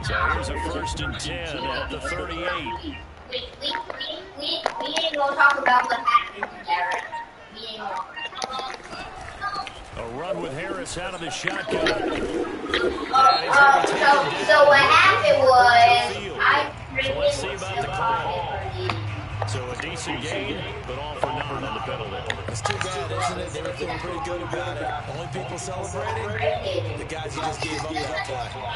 So here's a 1st and 10 at the 38. We ain't gonna talk about what happened, Derek. We ain't gonna. A run with Harris out of the shotgun. So what happened was So let's see about the call. So a decent gain, but all for naught on the penalty. It's too bad, isn't it? They were feeling pretty good about it. Only people celebrating, the guys who just gave up that play.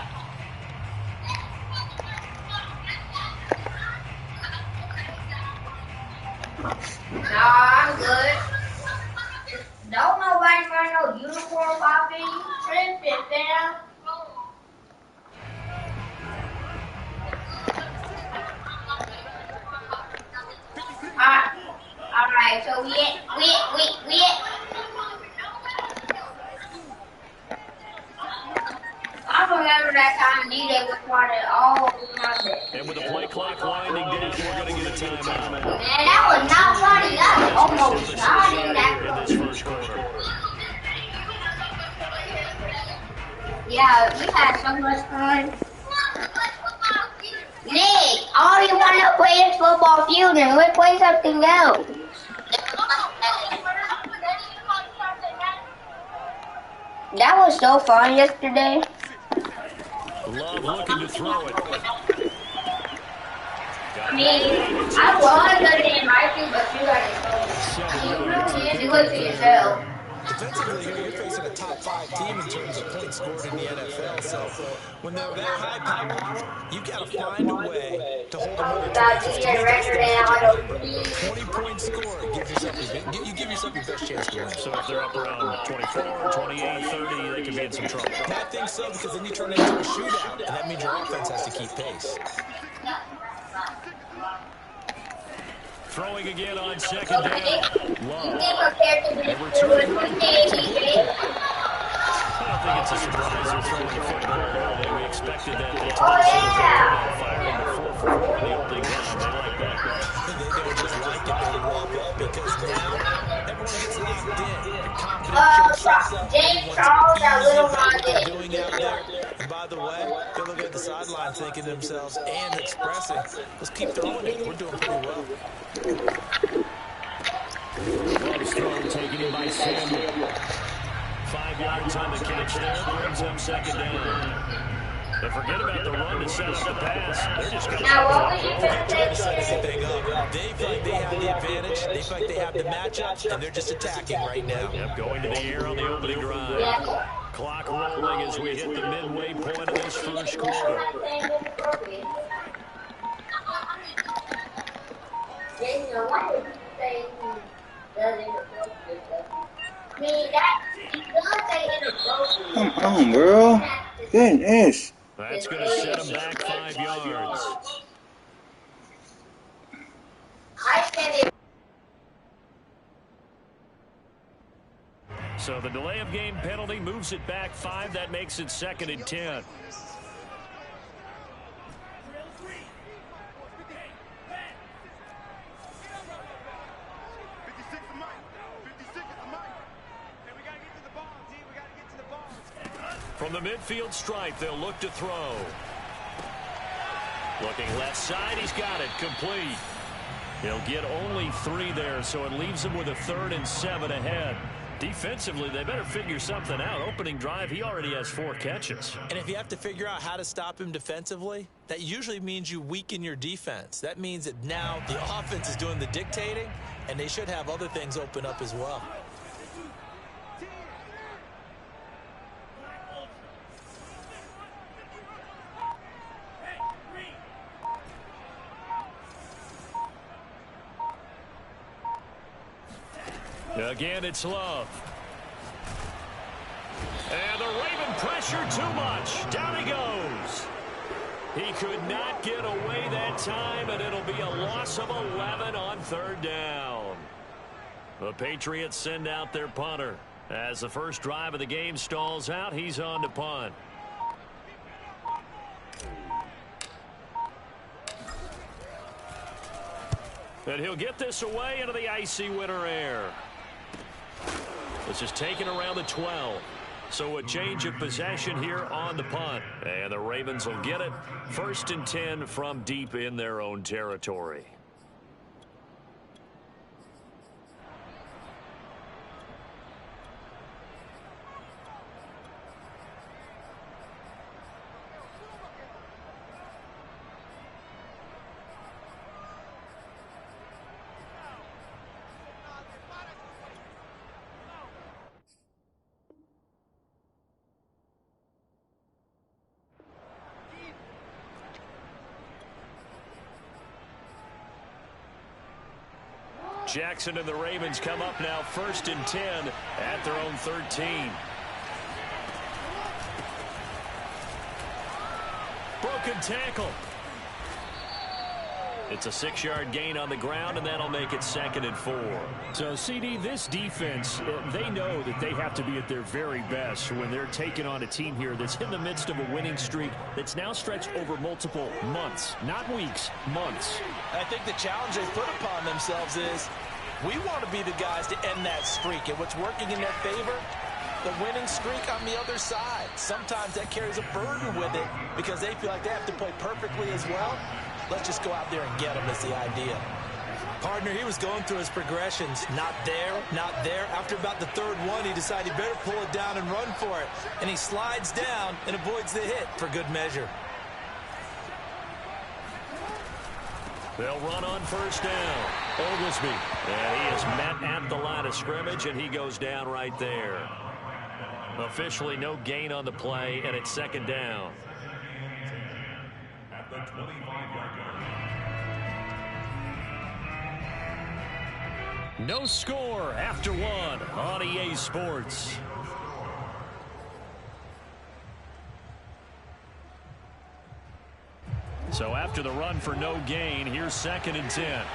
No, I'm good. Don't nobody wear no uniform, Bobby. Tripping, fam. Alright, so we I remember that time D-Day was wanted all Monday. And with the play clock winding down, we're going to get a timeout. Man, that was not funny. That was almost not in that in this first quarter. Yeah, we had so much fun. Nick, all you want to play is Football Fusion. Let's play something else. That was so fun yesterday. Love looking to throw it. I mean, I was going to invite you, but you got to do it to yourself. Defensively, you're facing a top 5 team in terms of points scored in the NFL. So when they're that high powered, you got to find a way to hold them under 20-point score. You give yourself your best chance to win. So if they're up around 24, 28, 30, they could be in some trouble. I think so, because then you turn it into a shootout, and that means your offense has to keep pace. Throwing again on 2nd down. Love. Never returning right back to Blake. I don't think it's a surprise they're throwing the football. We expected that. They told us it was fire in the 4-4 in the opening round. They like that. They don't just like it, they love it, because now everyone gets locked in. James Charles, that little Ron doing out there. And by the way, they're looking at the sideline thinking to themselves and expressing, let's keep throwing it. We're doing pretty well. Love's throw taken in by Samuel. 5 yards on the catch there. Brings up 2nd down. But forget about the run to set up the pass. They're just going to set anything up. They feel like they have the advantage. They feel like they have the matchup, and they're just attacking right now. Yep, going to the air on the opening drive. Clock rolling as we hit the midway point of this first quarter. Come on, bro. Goodness. That's going to set them back 5 yards. So the delay of game penalty moves it back 5. That makes it 2nd and 10. From the midfield stripe, they'll look to throw. Looking left side, he's got it, complete. He'll get only 3 there, so it leaves him with a 3rd and 7 ahead. Defensively, they better figure something out. Opening drive, he already has 4 catches. And if you have to figure out how to stop him defensively, that usually means you weaken your defense. That means that now the offense is doing the dictating, and they should have other things open up as well. Again, it's Love. And the Raven pressure too much. Down he goes. He could not get away that time, and it'll be a loss of 11 on 3rd down. The Patriots send out their punter. As the first drive of the game stalls out, he's on to punt. And he'll get this away into the icy winter air. This is taken around the 12. So a change of possession here on the punt. And the Ravens will get it. 1st and 10 from deep in their own territory. Jackson and the Ravens come up now 1st and 10 at their own 13. Broken tackle. It's a 6-yard gain on the ground, and that'll make it 2nd and 4. So, CD, this defense, they know that they have to be at their very best when they're taking on a team here that's in the midst of a winning streak that's now stretched over multiple months, not weeks, months. I think the challenge they put upon themselves is we want to be the guys to end that streak, and what's working in their favor, the winning streak on the other side. Sometimes that carries a burden with it because they feel like they have to play perfectly as well. Let's just go out there and get him is the idea. Partner, he was going through his progressions. Not there, not there. After about the 3rd one, he decided he better pull it down and run for it. And he slides down and avoids the hit for good measure. They'll run on 1st down. Oglesby. And he is met at the line of scrimmage, and he goes down right there. Officially no gain on the play, and it's 2nd down. At the 25-yard line. No score after 1 on EA Sports. So after the run for no gain, here's 2nd and 10.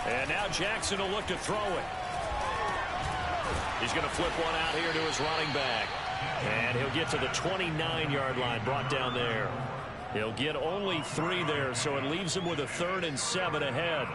And now Jackson will look to throw it. He's going to flip one out here to his running back. And he'll get to the 29-yard line, brought down there. He'll get only 3 there, so it leaves him with a 3rd and 7 ahead.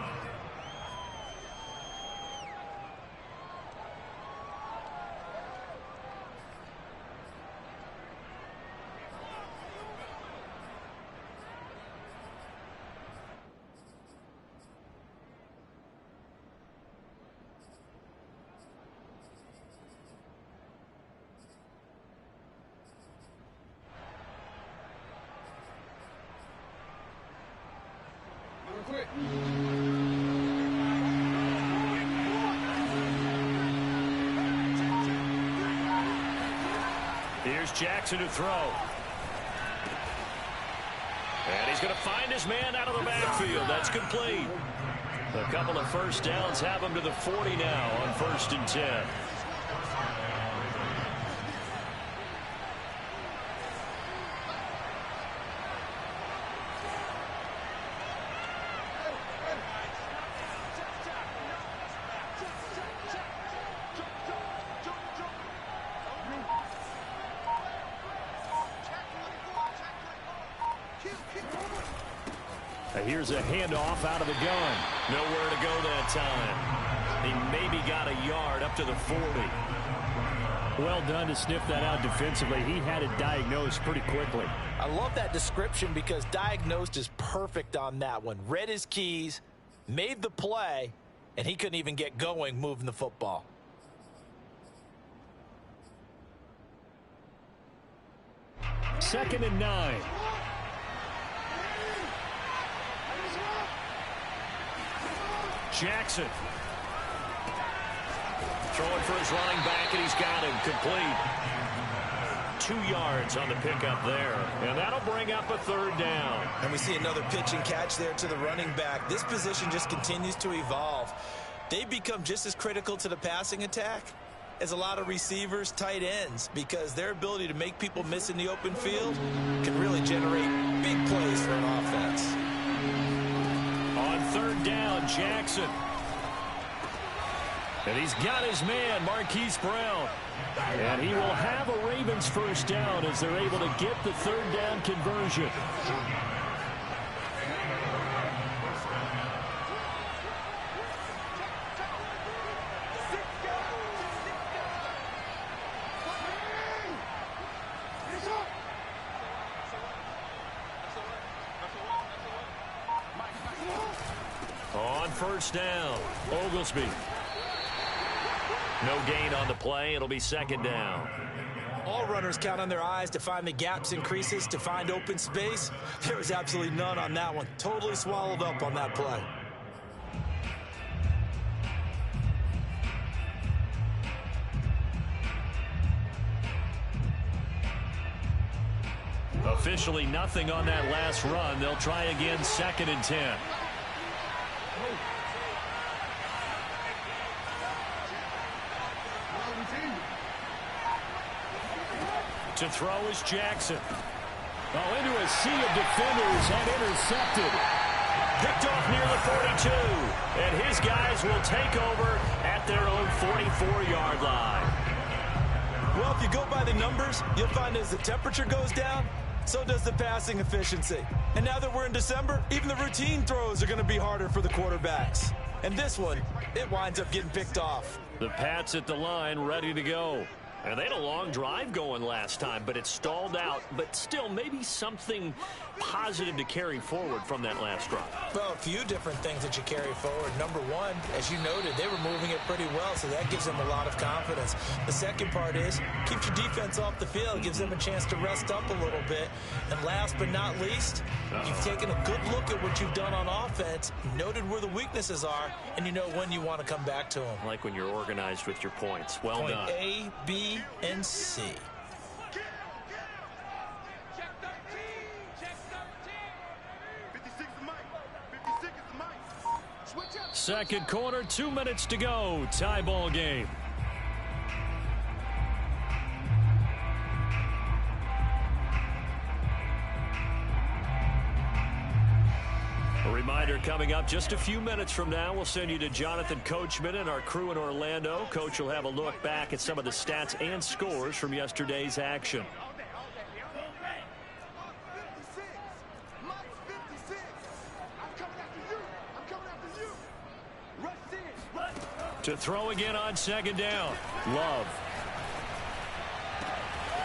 Here's Jackson to throw. And he's going to find his man out of the backfield. That's complete. A couple of 1st downs have him to the 40 now on 1st and 10. Here's a handoff out of the gun. Nowhere to go that time. He maybe got a yard up to the 40. Well done to sniff that out defensively. He had it diagnosed pretty quickly. I love that description because diagnosed is perfect on that one. Read his keys, made the play, and he couldn't even get going moving the football. Second and 9. Jackson. Throwing for his running back, and he's got him complete. 2 yards on the pickup there. And that'll bring up a 3rd down. And we see another pitch and catch there to the running back. This position just continues to evolve. They become just as critical to the passing attack as a lot of receivers, tight ends, because their ability to make people miss in the open field can really generate big plays for an offense. On 3rd down, Jackson. And he's got his man, Marquise Brown. And he will have a Ravens 1st down as they're able to get the 3rd down conversion. first down. Oglesby. No gain on the play. It'll be second down. All runners count on their eyes to find the gaps and creases, to find open space. There was absolutely none on that one. Totally swallowed up on that play. Officially nothing on that last run. They'll try again, 2nd and 10. To throw is Jackson. Oh, into a sea of defenders and intercepted. Picked off near the 42. And his guys will take over at their own 44-yard line. Well, if you go by the numbers, you'll find as the temperature goes down, so does the passing efficiency. And now that we're in December, even the routine throws are going to be harder for the quarterbacks. And this one, it winds up getting picked off. The Pats at the line, ready to go. And they had a long drive going last time, but it stalled out. But still, maybe something positive to carry forward from that last drive. Well, a few different things that you carry forward. Number one, as you noted, they were moving it pretty well, so that gives them a lot of confidence. The second part is, keeps your defense off the field, gives them a chance to rest up a little bit. And last but not least, you've taken a good look at what you've done on offense, noted where the weaknesses are, and you know when you want to come back to them. I like when you're organized with your points. Well Point done. A, B, and C. Second quarter, 2 minutes to go. Tie ball game. A reminder coming up just a few minutes from now, we'll send you to Jonathan Coachman and our crew in Orlando. Coach will have a look back at some of the stats and scores from yesterday's action. To throw again on 2nd down. Love.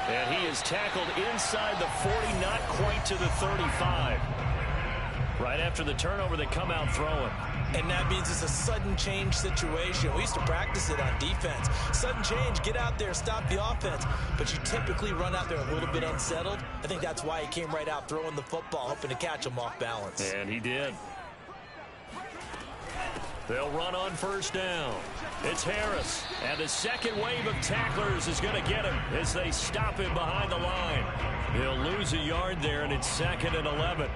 And he is tackled inside the 40, not quite to the 35. Right after the turnover, they come out throwing. And that means it's a sudden change situation. We used to practice it on defense. Sudden change, get out there, stop the offense. But you typically run out there a little bit unsettled. I think that's why he came right out throwing the football, hoping to catch him off balance. And he did. They'll run on first down. It's Harris. And the second wave of tacklers is going to get him as they stop him behind the line. He'll lose a yard there, and it's 2nd and 11.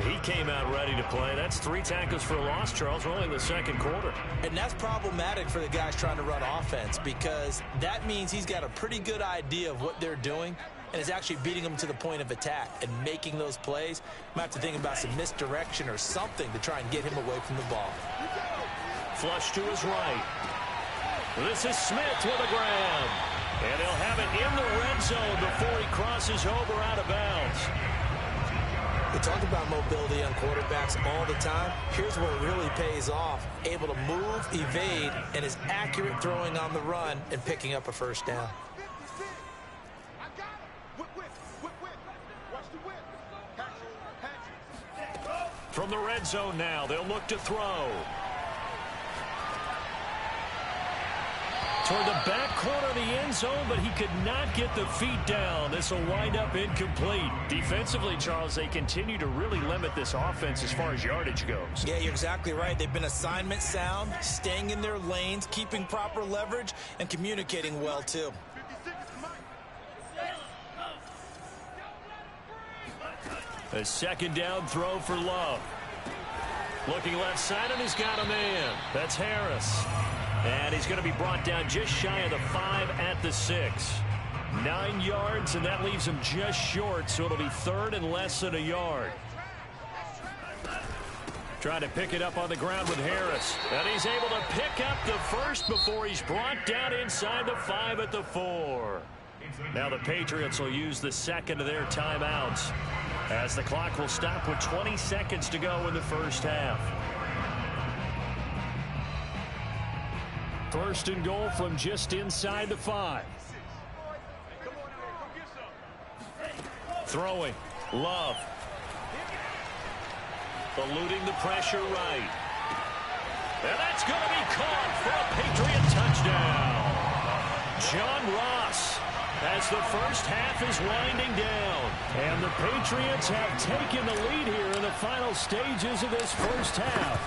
He came out ready to play. That's 3 tackles for a loss, Charles. We're only in the second quarter. And that's problematic for the guys trying to run offense, because that means he's got a pretty good idea of what they're doing and is actually beating them to the point of attack and making those plays. Might have to think about some misdirection or something to try and get him away from the ball. Flush to his right. This is Smith with a grab. And he'll have it in the red zone before he crosses over out of bounds. We talk about mobility on quarterbacks all the time. Here's where it really pays off. Able to move, evade, and is accurate throwing on the run and picking up a first down. From the red zone now, they'll look to throw. Toward the back corner of the end zone, but he could not get the feet down. This will wind up incomplete. Defensively, Charles, they continue to really limit this offense as far as yardage goes. Yeah, you're exactly right. They've been assignment sound, staying in their lanes, keeping proper leverage, and communicating well, too. A second down throw for Love. Looking left side, and he's got a man. That's Harris. And he's going to be brought down just shy of the 5 at the 6. 9 yards, and that leaves him just short, so it'll be 3rd and less than a yard. Trying to pick it up on the ground with Harris. And he's able to pick up the first before he's brought down inside the 5 at the 4. Now the Patriots will use the second of their timeouts, as the clock will stop with 20 seconds to go in the first half. 1st and goal from just inside the 5. Throwing. Love. Eluding the pressure right. And that's going to be caught for a Patriot touchdown. John Ross, as the first half is winding down. And the Patriots have taken the lead here in the final stages of this first half.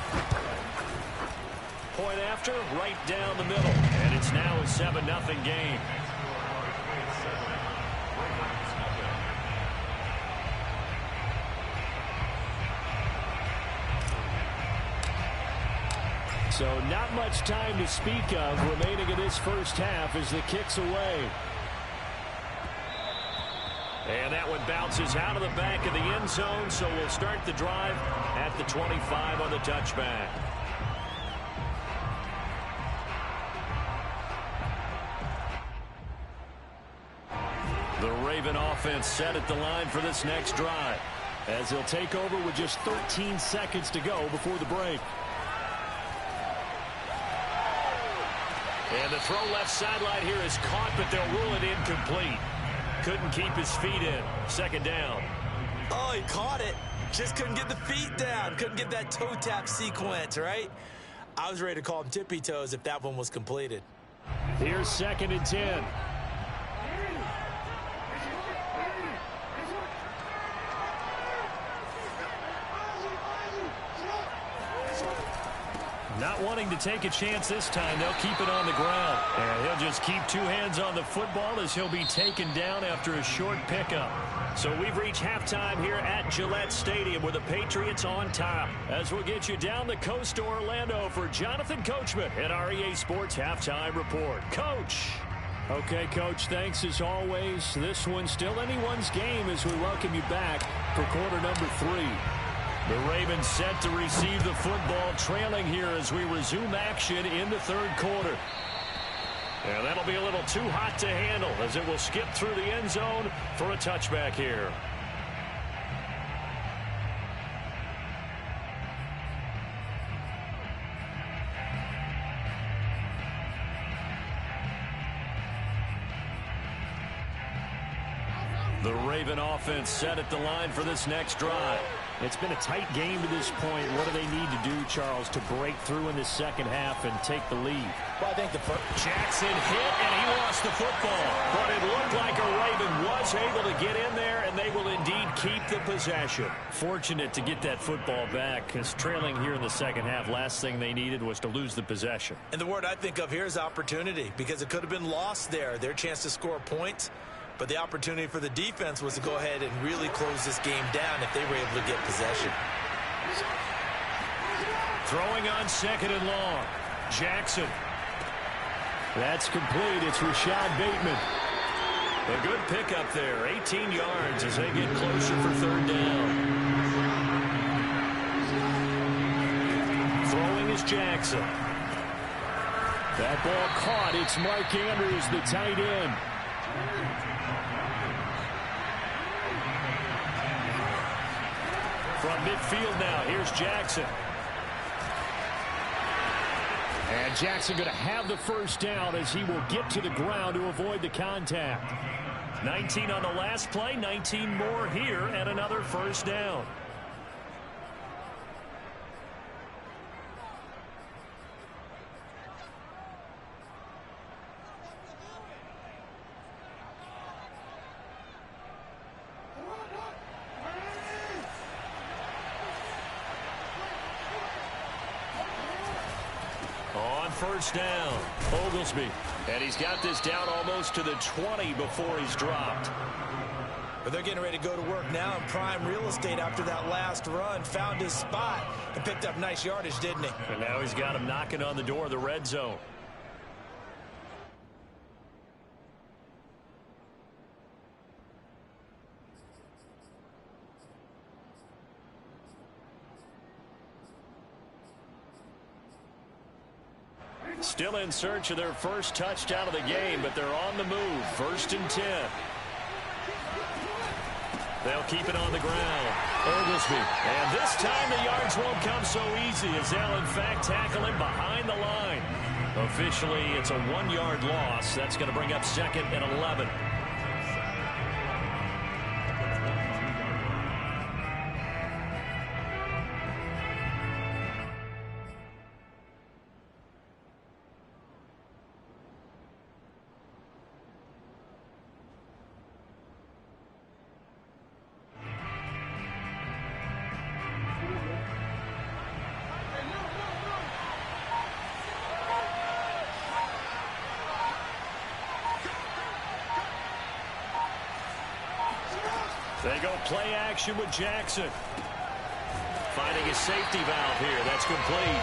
Point after, right down the middle. And it's now a 7-0 game. So not much time to speak of remaining in this first half as the kick's away. And that one bounces out of the back of the end zone, so we'll start the drive at the 25 on the touchback. The Raven offense set at the line for this next drive, as they'll take over with just 13 seconds to go before the break. And the throw left sideline here is caught, but they'll rule it incomplete. Couldn't keep his feet in. Second down. Oh, he caught it. Just couldn't get the feet down. Couldn't get that toe tap sequence, right? I was ready to call him tippy toes if that one was completed. Here's 2nd and 10. Not wanting to take a chance this time, they'll keep it on the ground. And he'll just keep 2 hands on the football as he'll be taken down after a short pickup. So we've reached halftime here at Gillette Stadium with the Patriots on top. As we'll get you down the coast to Orlando for Jonathan Coachman at our EA Sports Halftime Report. Coach. Okay, Coach, thanks as always. This one's still anyone's game as we welcome you back for quarter number 3. The Ravens set to receive the football, trailing here as we resume action in the third quarter. And that'll be a little too hot to handle as it will skip through the end zone for a touchback here. The Raven offense set at the line for this next drive. It's been a tight game to this point. What do they need to do, Charles, to break through in the second half and take the lead? Well, I think the first... Jackson hit, and he lost the football. But it looked like a Raven was able to get in there, and they will indeed keep the possession. Fortunate to get that football back, because trailing here in the second half, last thing they needed was to lose the possession. And the word I think of here is opportunity, because it could have been lost there. Their chance to score points. But the opportunity for the defense was to go ahead and really close this game down if they were able to get possession. Throwing on 2nd and long. Jackson. That's complete. It's Rashad Bateman. A good pickup there. 18 yards as they get closer for 3rd down. Throwing is Jackson. That ball caught. It's Mark Andrews, the tight end. From midfield now, here's Jackson. And Jackson going to have the first down as he will get to the ground to avoid the contact. 19 on the last play, 19 more here, and another first down. First down, Oglesby. And he's got this down almost to the 20 before he's dropped. But they're getting ready to go to work now in prime real estate after that last run. Found his spot and picked up nice yardage, didn't he? And now he's got him knocking on the door of the red zone. Still in search of their first touchdown of the game, but they're on the move. 1st and 10. They'll keep it on the ground. Oglesby. And this time the yards won't come so easy as they'll, in fact, tackle him behind the line. Officially, it's a 1-yard loss. That's going to bring up 2nd and 11. They go play action with Jackson. Finding a safety valve here. That's complete.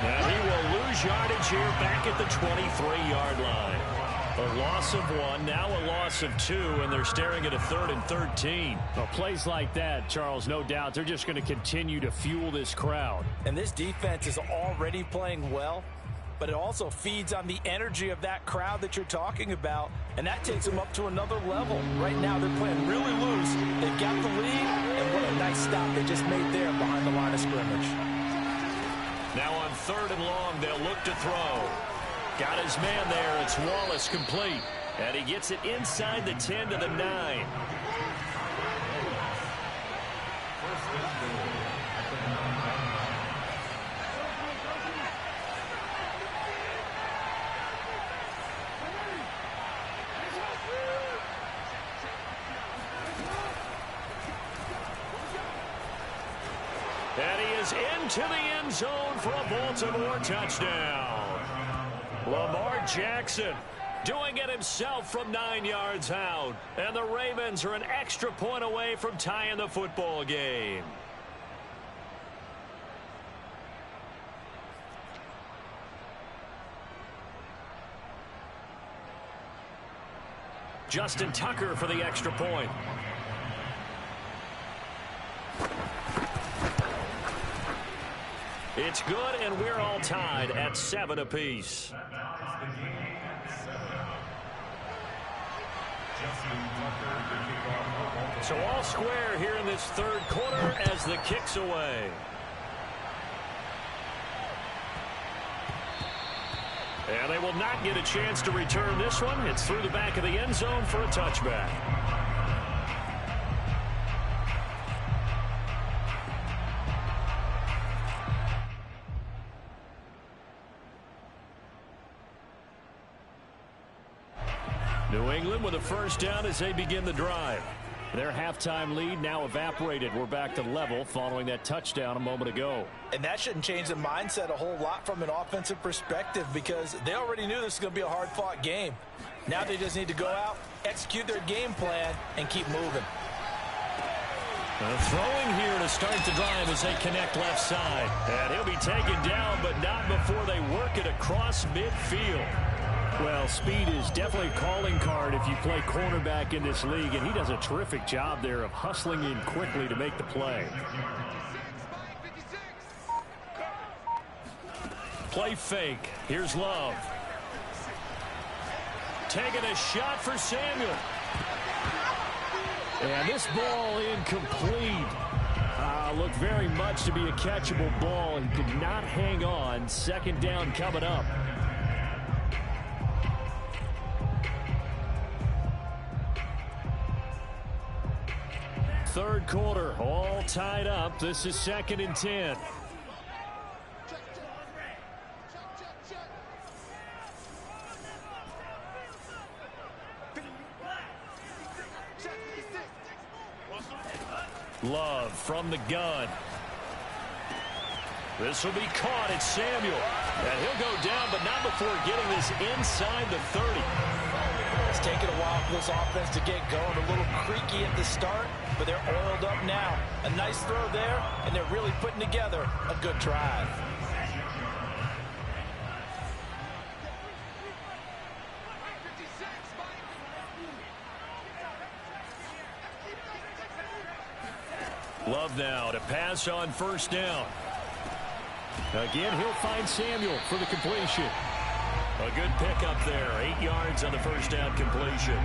And he will lose yardage here back at the 23-yard line. A loss of 1, now a loss of 2, and they're staring at a 3rd and 13. Well, plays like that, Charles, no doubt, they're just going to continue to fuel this crowd. And this defense is already playing well, but it also feeds on the energy of that crowd that you're talking about, and that takes them up to another level. Right now, they're playing really loose. They've got the lead, and what a nice stop they just made there behind the line of scrimmage. Now on 3rd and long, they'll look to throw. Got his man there. It's Wallace complete. And he gets it inside the 10 to the 9. And he is into the end zone for a Baltimore touchdown. Lamar Jackson doing it himself from 9 yards out. And the Ravens are an extra point away from tying the football game. Justin Tucker for the extra point. It's good, and we're all tied at 7 apiece. So all square here in this 3rd quarter as the kick's away. And they will not get a chance to return this one. It's through the back of the end zone for a touchback. New England with a first down as they begin the drive. Their halftime lead now evaporated. We're back to level following that touchdown a moment ago. And that shouldn't change the mindset a whole lot from an offensive perspective because they already knew this was going to be a hard-fought game. Now they just need to go out, execute their game plan, and keep moving. Throwing here to start the drive as they connect left side. And he'll be taken down, but not before they work it across midfield. Well, speed is definitely a calling card if you play cornerback in this league, and he does a terrific job there of hustling in quickly to make the play. Play fake. Here's Love. Taking a shot for Samuel. And this ball incomplete. Looked very much to be a catchable ball and could not hang on. 2nd down coming up. Third quarter, all tied up. This is 2nd and 10. Love from the gun. This will be caught. It's Samuel. And he'll go down, but not before getting this inside the 30. It's taken a while for this offense to get going. A little creaky at the start, but they're oiled up now. A nice throw there, and they're really putting together a good drive. Love now to pass on 1st down. Again, he'll find Samuel for the completion. A good pickup there. 8 yards on the 1st down completion.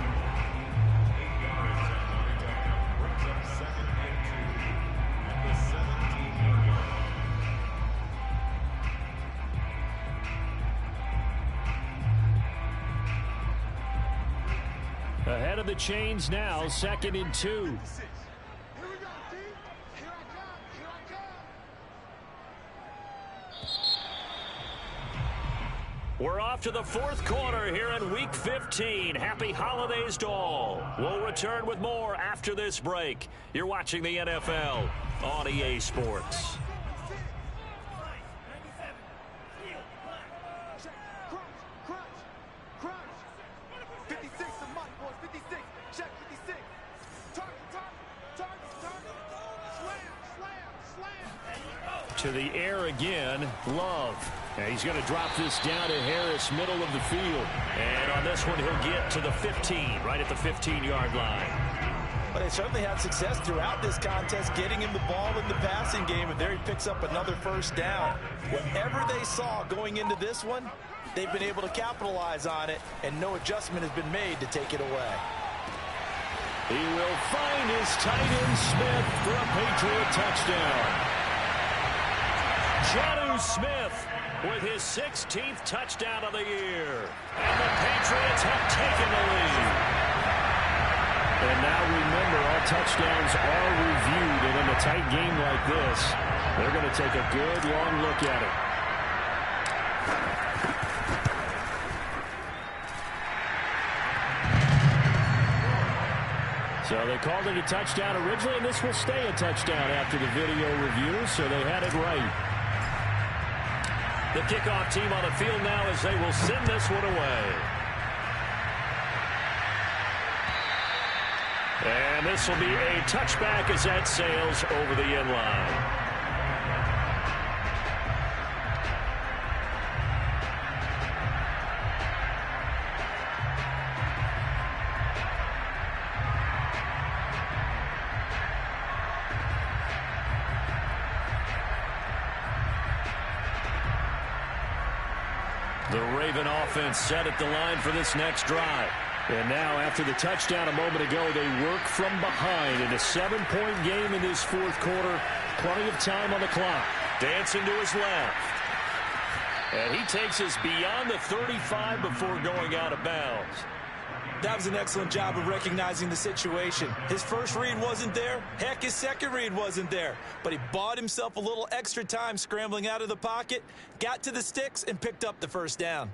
Ahead of the chains now, 2nd and 2. We're off to the 4th quarter here in Week 15. Happy holidays to all. We'll return with more after this break. You're watching the NFL on EA Sports. To the air again, Love. And he's going to drop this down to Harris, middle of the field. And on this one, he'll get to the 15, right at the 15-yard line. But they certainly had success throughout this contest getting him the ball in the passing game, and there he picks up another first down. Whatever they saw going into this one, they've been able to capitalize on it, and no adjustment has been made to take it away. He will find his tight end Smith for a Patriot touchdown. Jonnu Smith with his 16th touchdown of the year. And the Patriots have taken the lead. And now remember, all touchdowns are reviewed, and in a tight game like this, they're going to take a good long look at it. So they called it a touchdown originally, and this will stay a touchdown after the video review, so they had it right. The kickoff team on the field now as they will send this one away. And this will be a touchback as that sails over the end line. The Raven offense set at the line for this next drive. And now, after the touchdown a moment ago, they work from behind in a 7-point game in this fourth quarter. Plenty of time on the clock. Dancing to his left. And he takes us beyond the 35 before going out of bounds. That was an excellent job of recognizing the situation. His first read wasn't there. Heck, his second read wasn't there. But he bought himself a little extra time scrambling out of the pocket, got to the sticks, and picked up the first down.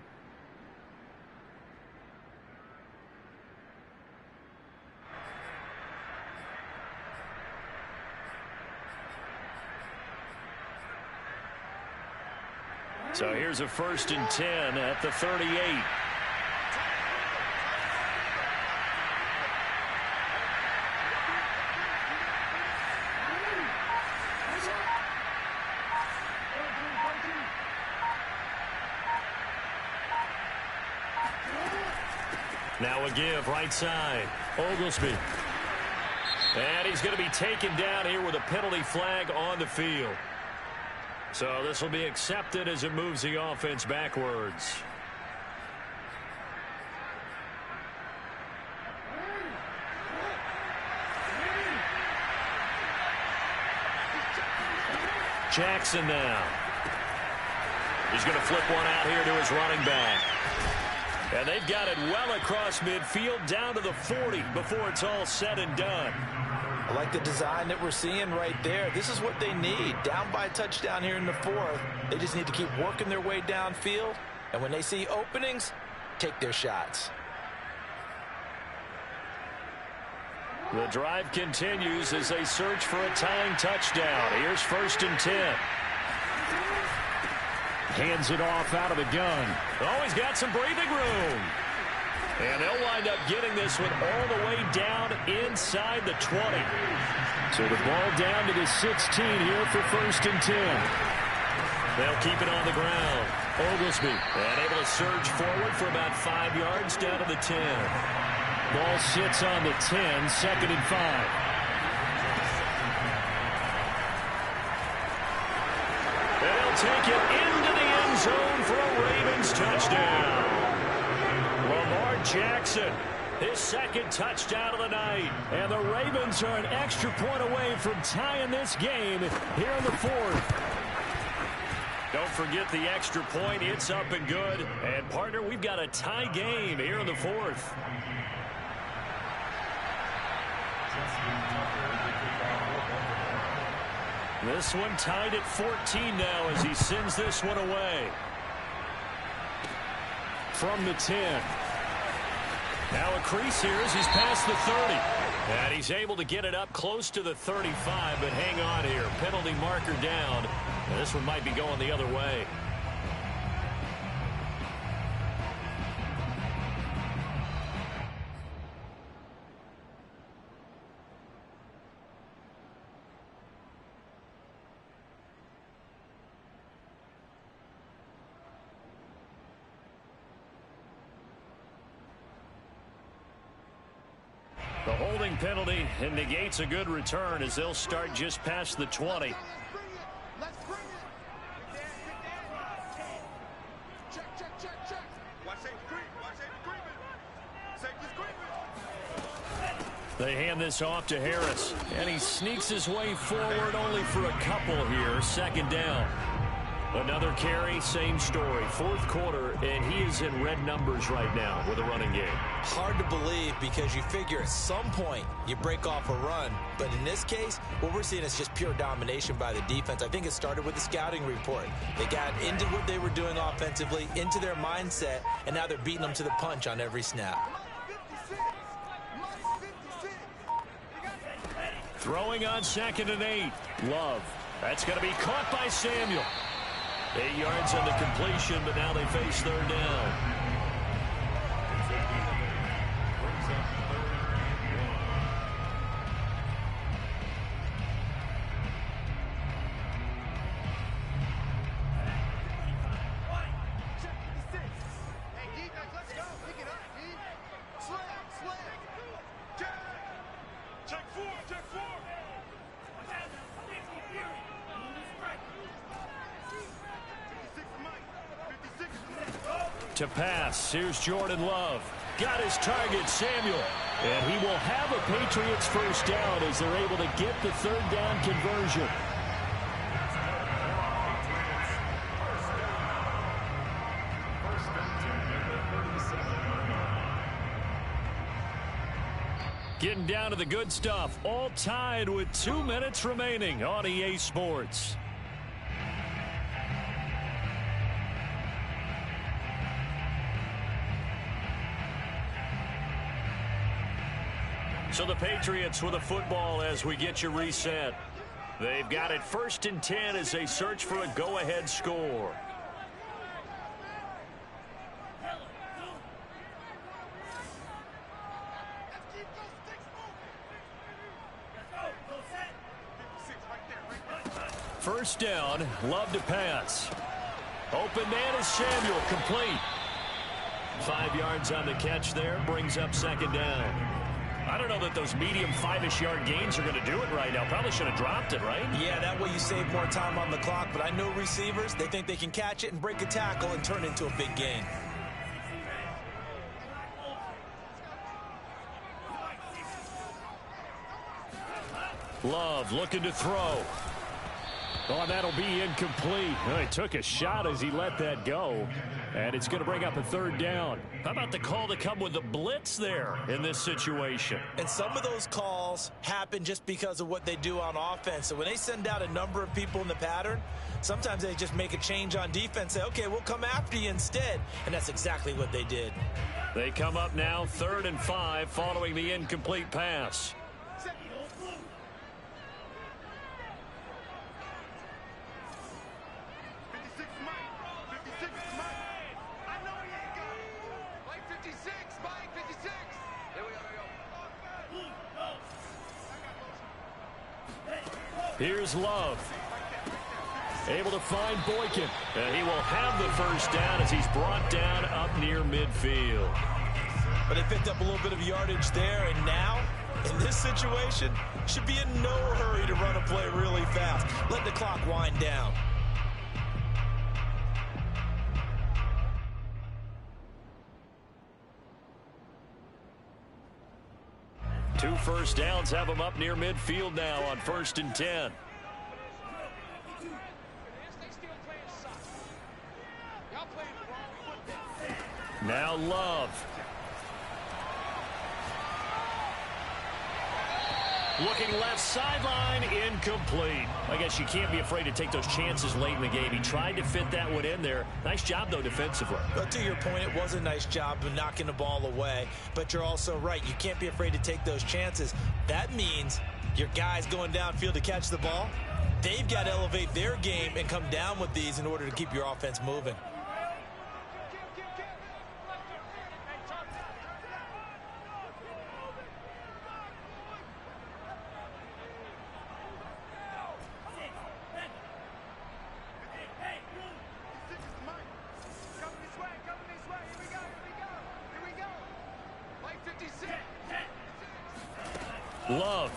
So here's a 1st and 10 at the 38. Now a give right side. Oglesby. And he's going to be taken down here with a penalty flag on the field. So this will be accepted as it moves the offense backwards. Jackson now. He's going to flip one out here to his running back. And they've got it well across midfield down to the 40 before it's all said and done. I like the design that we're seeing right there. This is what they need. Down by a touchdown here in the fourth. They just need to keep working their way downfield. And when they see openings, take their shots. The drive continues as they search for a tying touchdown. Here's 1st and 10. Hands it off out of the gun. Oh, he's got some breathing room. And they'll wind up getting this one all the way down inside the 20. So the ball down to the 16 here for 1st and 10. They'll keep it on the ground. Oglesby and able to surge forward for about 5 yards down to the 10. Ball sits on the 10, 2nd and 5. And they'll take it into the end zone for a Ravens touchdown. Lamar Jackson, his 2nd touchdown of the night. And the Ravens are an extra point away from tying this game here in the 4th. Don't forget the extra point. It's up and good. And, partner, we've got a tie game here in the 4th. This one tied at 14 now as he sends this one away. From the 10. Now a crease here as he's past the 30. And he's able to get it up close to the 35, but hang on here. Penalty marker down. And this one might be going the other way. The holding penalty and negates a good return as they'll start just past the 20. They hand this off to Harris, and he sneaks his way forward only for a couple here. Second down. Another carry, same story. Fourth quarter, and he is in red numbers right now with a running game. Hard to believe because you figure at some point you break off a run. But in this case, what we're seeing is just pure domination by the defense. I think it started with the scouting report. They got into what they were doing offensively, into their mindset, and now they're beating them to the punch on every snap. Throwing on 2nd and 8. Love. That's going to be caught by Samuel. 8 yards on the completion, but now they face third down. To pass, here's Jordan Love. Got his target, Samuel. And he will have a Patriots first down as they're able to get the third down conversion. Getting down to the good stuff. All tied with 2 minutes remaining on EA Sports. So the Patriots with a football as we get you reset. They've got it 1st and 10 as they search for a go-ahead score. First down, Love to pass. Open man is Samuel, complete. 5 yards on the catch there, brings up second down. I don't know that those medium 5-ish yard gains are going to do it right now. Probably should have dropped it, right? Yeah, that way you save more time on the clock. But I know receivers, they think they can catch it and break a tackle and turn it into a big gain. Love looking to throw. Oh, that'll be incomplete. Oh, he took a shot as he let that go. And it's going to bring up a third down. How about the call to come with the blitz there in this situation? And some of those calls happen just because of what they do on offense. So when they send out a number of people in the pattern, sometimes they just make a change on defense. Say, okay, we'll come after you instead. And that's exactly what they did. They come up now 3rd and 5 following the incomplete pass. Here's Love. Able to find Boykin. And he will have the first down as he's brought down up near midfield. But they picked up a little bit of yardage there, and now, in this situation, should be in no hurry to run a play really fast. Let the clock wind down. Two first downs have them up near midfield now on 1st and 10. Now Love. Looking left sideline, incomplete. I guess you can't be afraid to take those chances late in the game. He tried to fit that one in there. Nice job, though, defensively. But to your point, it was a nice job of knocking the ball away. But you're also right. You can't be afraid to take those chances. That means your guys going downfield to catch the ball, they've got to elevate their game and come down with these in order to keep your offense moving. Love.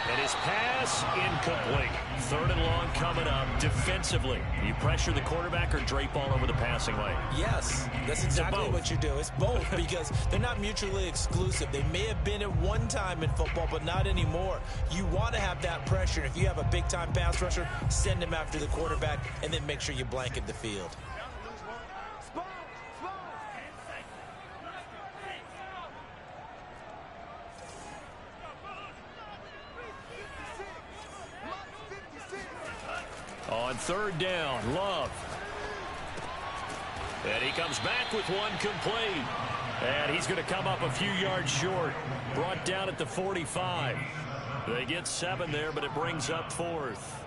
And his pass incomplete. 3rd and long coming up. Defensively, you pressure the quarterback or drape all over the passing lane? Yes, that's exactly what you do. It's both because they're not mutually exclusive. They may have been at one time in football, but not anymore. You want to have that pressure. If you have a big-time pass rusher, send him after the quarterback, and then make sure you blanket the field. On 3rd down, Love. And he comes back with one complete. And he's going to come up a few yards short. Brought down at the 45. They get 7 there, but it brings up 4th.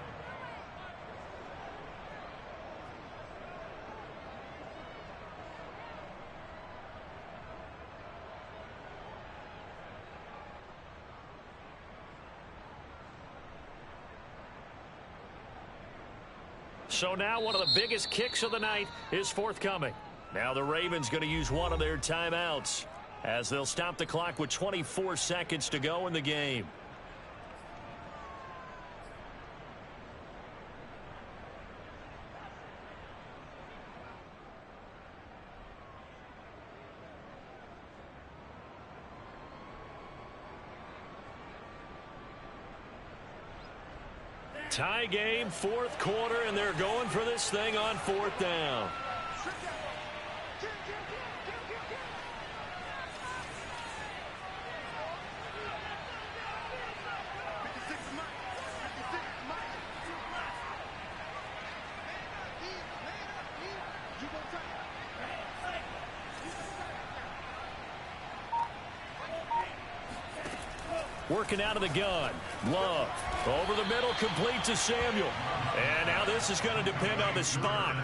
So now one of the biggest kicks of the night is forthcoming. Now the Ravens going to use one of their timeouts as they'll stop the clock with 24 seconds to go in the game. Tie game, 4th quarter, and they're going for this thing on 4th down. Working out of the gun. Love. Over the middle, complete to Samuel. And now this is going to depend on the spot.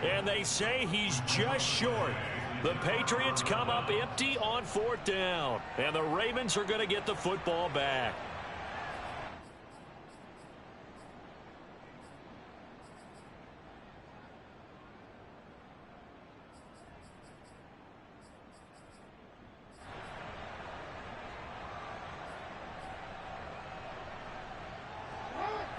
And they say he's just short. The Patriots come up empty on 4th down. And the Ravens are going to get the football back.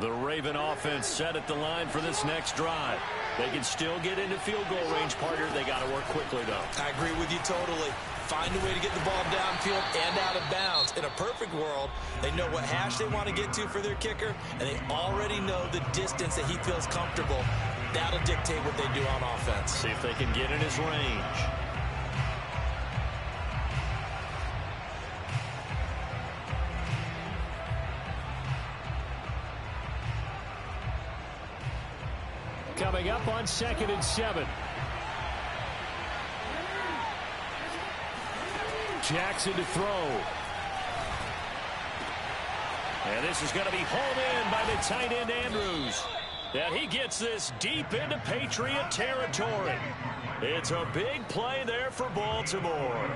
The Raven offense set at the line for this next drive. They can still get into field goal range, partner. They got to work quickly, though. I agree with you totally. Find a way to get the ball downfield and out of bounds. In a perfect world, they know what hash they want to get to for their kicker, and they already know the distance that he feels comfortable. That'll dictate what they do on offense. See if they can get in his range. Coming up on 2nd and 7. Jackson to throw. And this is going to be hauled in by the tight end Andrews. And he gets this deep into Patriot territory. It's a big play there for Baltimore.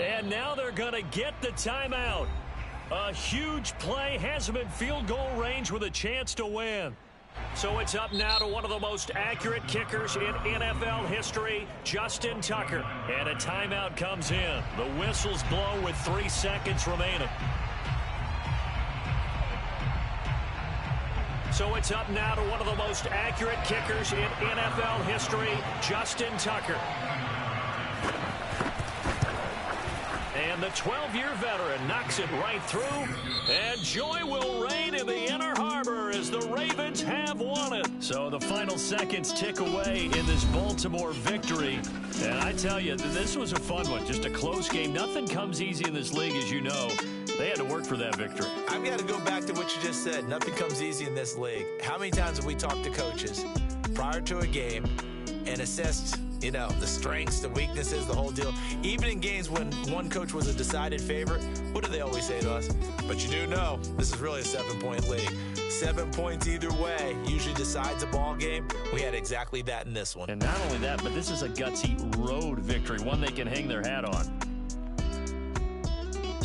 And now they're going to get the timeout. A huge play, has him in field goal range with a chance to win. So it's up now to one of the most accurate kickers in NFL history, Justin Tucker. And a timeout comes in. The whistles blow with 3 seconds remaining. So it's up now to one of the most accurate kickers in NFL history, Justin Tucker. And the 12-year veteran knocks it right through. And joy will reign in the Inner Harbor as the Ravens have won it. So the final seconds tick away in this Baltimore victory. And I tell you, this was a fun one. Just a close game. Nothing comes easy in this league, as you know. They had to work for that victory. I've got to go back to what you just said. Nothing comes easy in this league. How many times have we talked to coaches prior to a game and assessed, you know, the strengths, the weaknesses, the whole deal? Even in games when one coach was a decided favorite, what do they always say to us? But you do know, this is really a 7-point league. 7 points either way usually decides a ball game. We had exactly that in this one. And not only that, but this is a gutsy road victory, one they can hang their hat on.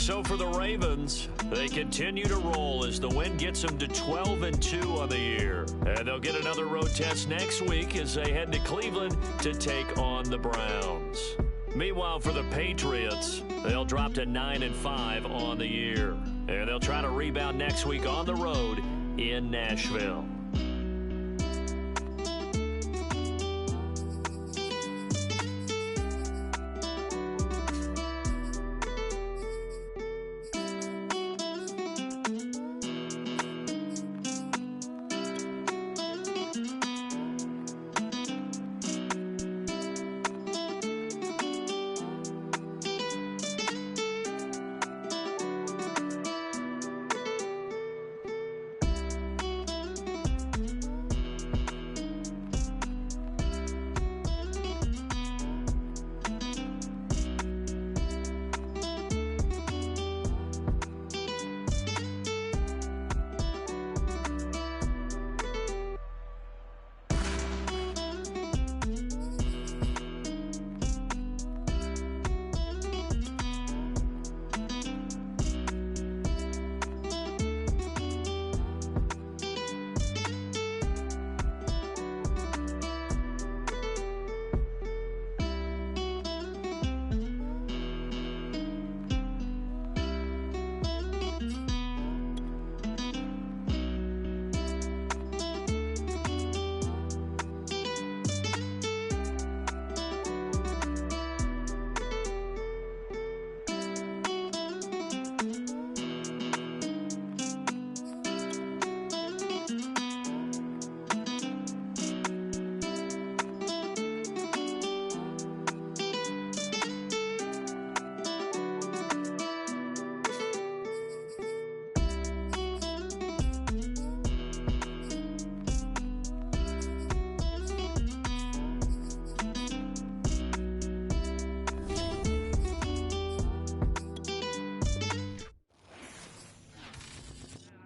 So for the Ravens, they continue to roll as the win gets them to 12-2 on the year. And they'll get another road test next week as they head to Cleveland to take on the Browns. Meanwhile, for the Patriots, they'll drop to 9-5 on the year. And they'll try to rebound next week on the road in Nashville.